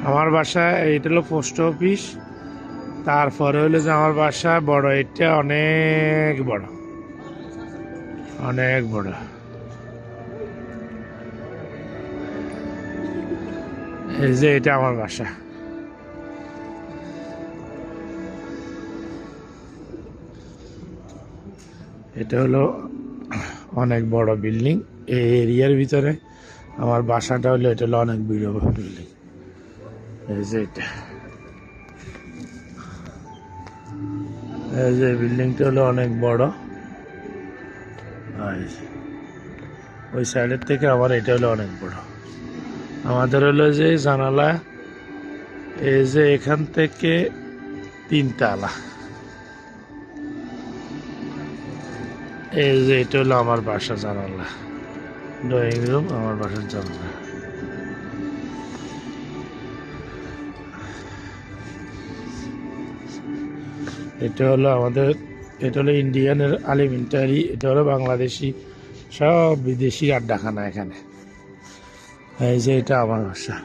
আমার বাসা এইটা হলো পোস্ট অফিস। তারপরে হলো যে আমার বাসা বড়, এটা অনেক বড়, অনেক বড়। এই যে এটা আমার বাসা। এটা হলো অনেক বড় বিল্ডিং। এই এরিয়ার ভিতরে আমার বাসাটা হলো, এটা হলো অনেক বড় বিল্ডিং। এই যে এটা, এই যে বিল্ডিংটা হলো অনেক বড়। আর ওই সাইডের থেকে আবার এটা হলো অনেক বড়। আমাদের হলো যে জানালা, এই যে এখান থেকে 3 তালা। এই যে এটা হলো আমার বাসা জানালা, ড্রয়িং রুম, আমার বাসার জানালা। এটা হলো আমাদের, এটা হলো ইন্ডিয়ানের আলিমিন্টারি, এটা হলো বাংলাদেশি, সব বিদেশি আড্ডাখানা এখানে। এই যে এটা আমার বাসা।